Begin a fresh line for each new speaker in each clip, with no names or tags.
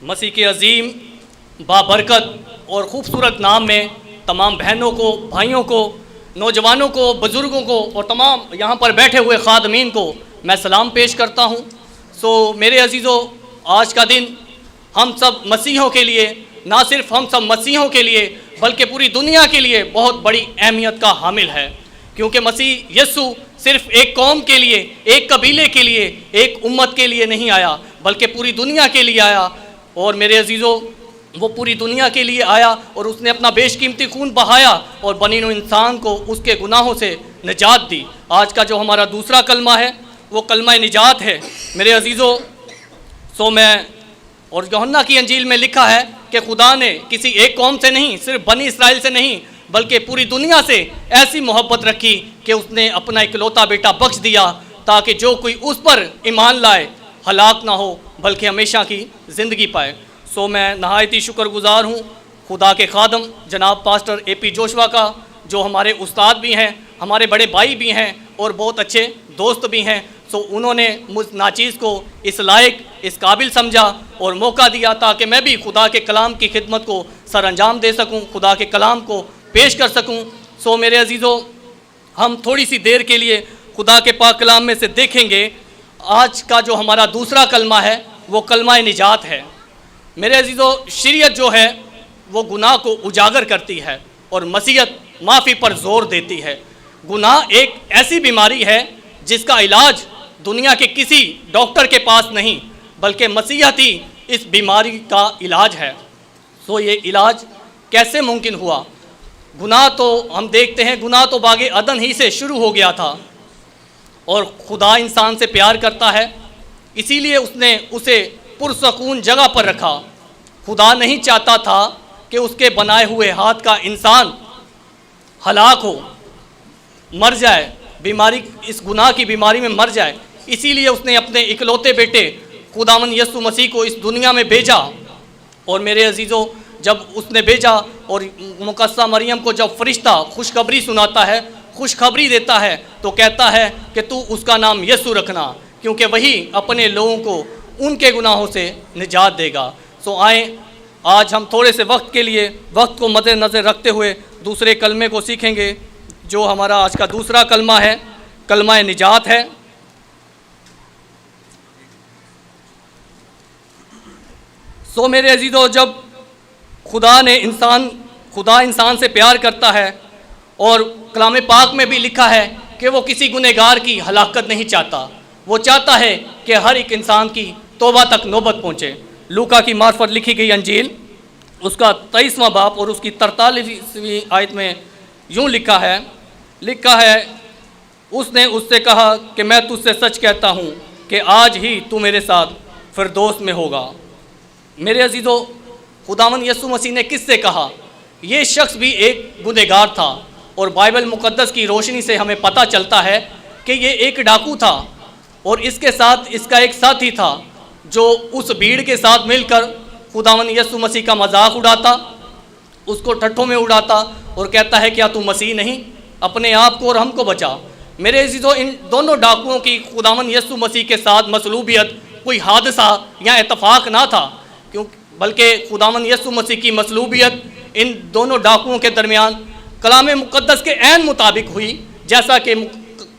मसीह के अजीम बाबरकत और ख़ूबसूरत नाम में तमाम बहनों को, भाइयों को, नौजवानों को, बुज़ुर्गों को और तमाम यहाँ पर बैठे हुए ख़ादमीन को मैं सलाम पेश करता हूँ। मेरे अजीज़ों, आज का दिन हम सब मसीहों के लिए, ना सिर्फ हम सब मसीहों के लिए बल्कि पूरी दुनिया के लिए बहुत बड़ी अहमियत का हामिल है, क्योंकि मसीह यीशु सिर्फ एक कौम के लिए, एक कबीले के लिए, एक उम्मत के लिए नहीं आया बल्कि पूरी दुनिया के लिए आया। और मेरे अजीज़ों, वो पूरी दुनिया के लिए आया और उसने अपना बेशकीमती खून बहाया और बनी नौ इंसान को उसके गुनाहों से निजात दी। आज का जो हमारा दूसरा कलमा है वो कलमा निजात है। मेरे अजीज़ों, मैं और यूहन्ना की अंजील में लिखा है कि खुदा ने किसी एक कौम से नहीं, सिर्फ बनी इसराइल से नहीं बल्कि पूरी दुनिया से ऐसी मोहब्बत रखी कि उसने अपना इकलौता बेटा बख्श दिया ताकि जो कोई उस पर ईमान लाए हलाक ना हो बल्कि हमेशा की ज़िंदगी पाए। मैं नहायत ही शुक्रगुज़ार हूँ खुदा के खादम जनाब पास्टर AP जोशवा का, जो हमारे उस्ताद भी हैं, हमारे बड़े भाई भी हैं और बहुत अच्छे दोस्त भी हैं। उन्होंने मुझ नाचीज़ को इस लायक, इस काबिल समझा और मौका दिया ताकि मैं भी खुदा के कलाम की खिदमत को सर अंजाम दे सकूँ, खुदा के कलाम को पेश कर सकूँ। मेरे अजीज़ों, हम थोड़ी सी देर के लिए खुदा के पाक कलाम में से देखेंगे। आज का जो हमारा दूसरा कलमा है वो कलमा निजात है। मेरे अजीज़ों, शरीयत जो है वो गुनाह को उजागर करती है और मसीहत माफ़ी पर जोर देती है। गुनाह एक ऐसी बीमारी है जिसका इलाज दुनिया के किसी डॉक्टर के पास नहीं बल्कि मसीहत ही इस बीमारी का इलाज है। ये इलाज कैसे मुमकिन हुआ? गुनाह तो हम देखते हैं, गुनाह तो बागे अदन ही से शुरू हो गया था और खुदा इंसान से प्यार करता है, इसीलिए उसने उसे पुरसकून जगह पर रखा। खुदा नहीं चाहता था कि उसके बनाए हुए हाथ का इंसान हलाक हो, मर जाए, बीमारी, इस गुनाह की बीमारी में मर जाए। इसीलिए उसने अपने इकलौते बेटे खुदावंद यीशु मसीह को इस दुनिया में भेजा। और मेरे अजीज़ों, जब उसने भेजा और मुकद्दसा मरियम को जब फरिश्ता खुशखबरी सुनाता है, खुशखबरी देता है, तो कहता है कि तू उसका नाम यीशु रखना, क्योंकि वही अपने लोगों को उनके गुनाहों से निजात देगा। आए आज हम थोड़े से वक्त के लिए, वक्त को मद्देनज़र रखते हुए दूसरे कलमे को सीखेंगे, जो हमारा आज का दूसरा कलमा है, कलमा निजात है। मेरे अजीज़ों, जब खुदा इंसान से प्यार करता है और कलाम पाक में भी लिखा है कि वो किसी गुनहगार की हलाकत नहीं चाहता, वो चाहता है कि हर एक इंसान की तौबा तक नौबत पहुँचे। लूका की मार्फत लिखी गई अंजील उसका 23वां बाब और उसकी 43वीं आयत में यूँ लिखा है, उसने उससे कहा कि मैं तुझसे सच कहता हूँ कि आज ही तू मेरे साथ फिरदौस में होगा। मेरे अजीज़ों, खुदावंद यीशु मसीह ने किससे कहा? ये शख्स भी एक गुनहगार था और बाइबल मुकद्दस की रोशनी से हमें पता चलता है कि ये एक डाकू था और इसके साथ इसका एक साथी था जो उस भीड़ के साथ मिलकर खुदावंद यीशु मसीह का मजाक उड़ाता, उसको ठट्ठों में उड़ाता और कहता है क्या तू मसीह नहीं? अपने आप को और हमको बचा। मेरे अजीज़ों, इन दोनों डाकुओं की खुदावंद यीशु मसीह के साथ मसलूबियत कोई हादसा या इत्तफाक ना था, बल्कि खुदावंद यीशु मसीह की मसलूबियत इन दोनों डाकुओं के दरमियान कलाम मुकद्दस के ऐन मुताबिक हुई, जैसा कि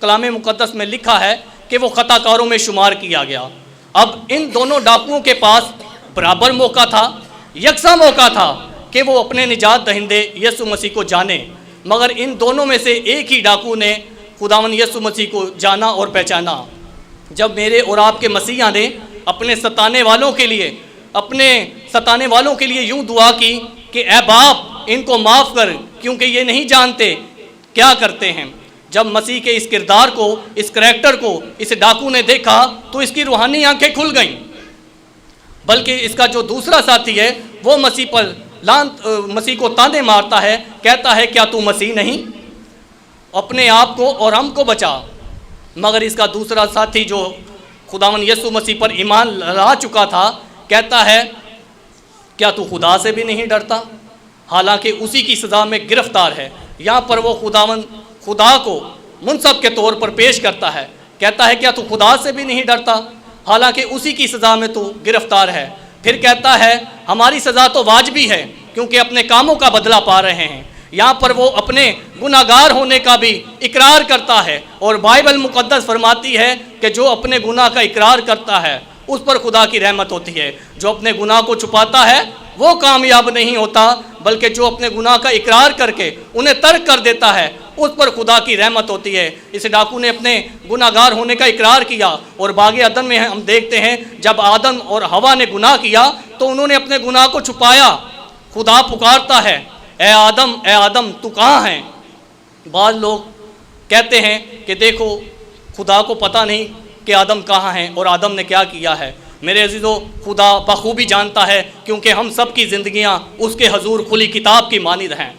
कलाम मुकद्दस में लिखा है कि वो खताकारों में शुमार किया गया। अब इन दोनों डाकुओं के पास बराबर मौका था, यकसा मौका था कि वो अपने निजात दहिंदे यीशु मसीह को जाने, मगर इन दोनों में से एक ही डाकू ने खुदावंद यीशु मसीह को जाना और पहचाना। जब मेरे और आपके मसीहा ने अपने सताने वालों के लिए यूँ दुआ की कि ऐ बाप इनको माफ़ कर, क्योंकि ये नहीं जानते क्या करते हैं। जब मसीह के इस किरदार को, इस करैक्टर को इस डाकू ने देखा तो इसकी रूहानी आंखें खुल गईं। बल्कि इसका जो दूसरा साथी है वो मसीह को ताने मारता है, कहता है क्या तू मसीह नहीं? अपने आप को और हमको बचा। मगर इसका दूसरा साथी जो खुदावंद यीशु मसीह पर ईमान ला चुका था, कहता है क्या तू खुदा से भी नहीं डरता? हालांकि उसी की सज़ा में गिरफ्तार है। यहाँ पर वो खुदा को मुनसब के तौर पर पेश करता है, कहता है क्या तू खुदा से भी नहीं डरता? हालांकि उसी की सज़ा में तो गिरफ्तार है। फिर कहता है हमारी सज़ा तो वाजिबी है क्योंकि अपने कामों का बदला पा रहे हैं। यहाँ पर वो अपने गुनाहगार होने का भी इकरार करता है और बाइबल मुक़द्दस फरमाती है कि जो अपने गुनाह का इकरार करता है उस पर खुदा की रहमत होती है। जो अपने गुनाह को छुपाता है वो कामयाब नहीं होता, बल्कि जो अपने गुनाह का इकरार करके उन्हें तर्क कर देता है उस पर खुदा की रहमत होती है। इस डाकू ने अपने गुनाहगार होने का इकरार किया और बागे अदन में हम देखते हैं जब आदम और हवा ने गुनाह किया तो उन्होंने अपने गुनाह को छुपाया। खुदा पुकारता है, ए आदम तू कहाँ है। बाद लोग कहते हैं कि देखो खुदा को पता नहीं कि आदम कहाँ है और आदम ने क्या किया है। मेरे अजीज़ों, खुदा बखूबी जानता है क्योंकि हम सब की ज़िंदगियाँ उसके हजूर खुली किताब की मानिद हैं।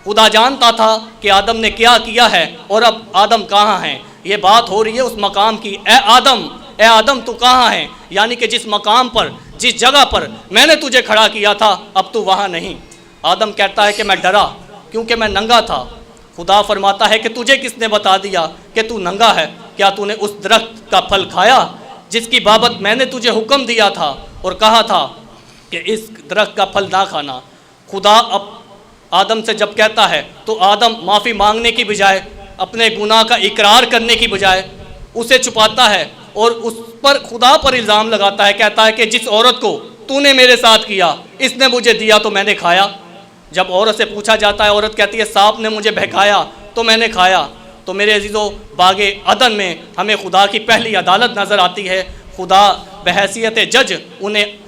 खुदा जानता था कि आदम ने क्या किया है और अब आदम कहाँ है। ये बात हो रही है उस मकाम की, ए आदम तू कहाँ है, यानी कि जिस मकाम पर, जिस जगह पर मैंने तुझे खड़ा किया था अब तू वहाँ नहीं। आदम कहता है कि मैं डरा क्योंकि मैं नंगा था। खुदा फरमाता है कि तुझे किसने बता दिया कि तू नंगा है? क्या तूने उस दरख्त का फल खाया जिसकी बाबत मैंने तुझे हुक्म दिया था और कहा था कि इस दरख्त का फल ना खाना। खुदा अब आदम से जब कहता है तो आदम माफ़ी मांगने की बजाय, अपने गुनाह का इकरार करने की बजाय उसे छुपाता है और उस पर खुदा पर इल्ज़ाम लगाता है। कहता है कि जिस औरत को तूने मेरे साथ किया इसने मुझे दिया तो मैंने खाया। जब औरत से पूछा जाता है, औरत कहती है सांप ने मुझे बहकाया तो मैंने खाया। तो मेरे अजीज़ों, बागे अदन में हमें खुदा की पहली अदालत नज़र आती है। खुदा बहैसियत जज उन्हें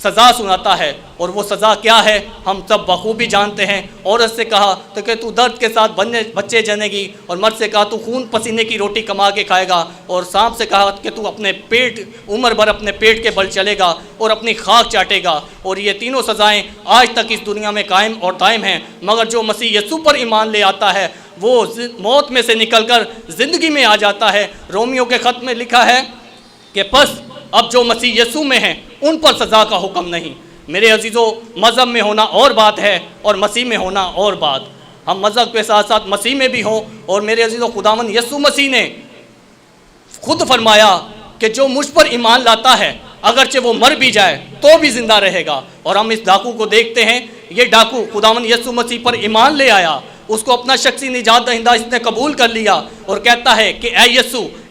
सज़ा सुनाता है और वो सज़ा क्या है हम सब बखूबी जानते हैं। औरत से कहा तो कि तू दर्द के साथ बच्चे जनेगी, और मर्द से कहा तू खून पसीने की रोटी कमा के खाएगा, और सांप से कहा कि तू अपने पेट, उम्र भर अपने पेट के बल चलेगा और अपनी खाक चाटेगा। और ये तीनों सज़ाएँ आज तक इस दुनिया में कायम और दायम हैं। मगर जो मसीह यीशु पर ईमान ले आता है वो मौत में से निकलकर ज़िंदगी में आ जाता है। रोमियो के ख़त में लिखा है कि बस अब जो मसीह यीशु में हैं उन पर सज़ा का हुक्म नहीं। मेरे अजीज़ों, मज़हब में होना और बात है और मसीह में होना और बात। हम मज़हब के साथ साथ मसीह में भी हों। और मेरे अजीज़ों, खुदावंद यीशु मसीह ने खुद फरमाया कि जो मुझ पर ईमान लाता है अगरचे वो मर भी जाए तो भी ज़िंदा रहेगा। और हम इस डाकू को देखते हैं, ये डाकू खुदावंद यीशु मसीह पर ईमान ले आया, उसको अपना शख्सी निजात दहिंदा इसने कबूल कर लिया और कहता है कि ए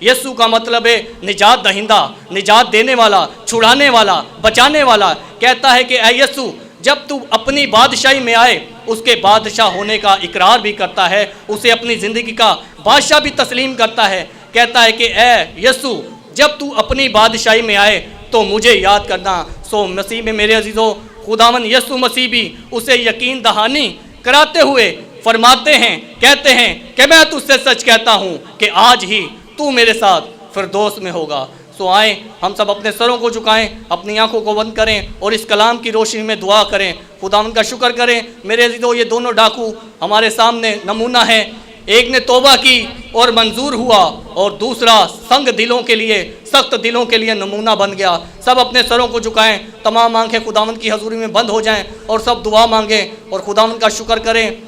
यीशु का मतलब है निजात दहिंदा, निजात देने वाला, छुड़ाने वाला, बचाने वाला। कहता है कि ए यीशु, जब तू अपनी बादशाही में आए उसके बादशाह होने का इकरार भी करता है, उसे अपनी ज़िंदगी का बादशाह भी तस्लीम करता है। कहता है कि ए यीशु, जब तू अपनी बादशाही में आए तो मुझे याद करना। सो मसीह में मेरे अजीज़ों, खुदावंद यीशु मसीह भी उसे यकीन दहानी कराते हुए फरमाते हैं, कहते हैं कि मैं तुझसे सच कहता हूँ कि आज ही तू मेरे साथ फिरदौस में होगा। सो आए हम सब अपने सरों को झुकाएं, अपनी आंखों को बंद करें और इस कलाम की रोशनी में दुआ करें, खुदावंद का शुक्र करें। मेरे अज़ीज़ों, ये दोनों डाकू हमारे सामने नमूना है। एक ने तौबा की और मंजूर हुआ और दूसरा संग दिलों के लिए, सख्त दिलों के लिए नमूना बन गया। सब अपने सरों को झुकाएं, तमाम आंखें खुदावंद की हजूरी में बंद हो जाएं और सब दुआ मांगें और खुदावंद का शुक्र करें।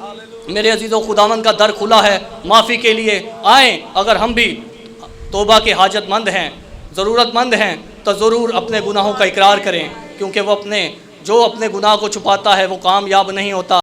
मेरे अजीज़ों, खुदावंद का दर खुला है माफ़ी के लिए। आएँ, अगर हम भी तौबा के हाजतमंद हैं, ज़रूरतमंद हैं, तो ज़रूर अपने गुनाहों का इकरार करें, क्योंकि वो जो अपने गुनाह को छुपाता है वो कामयाब नहीं होता।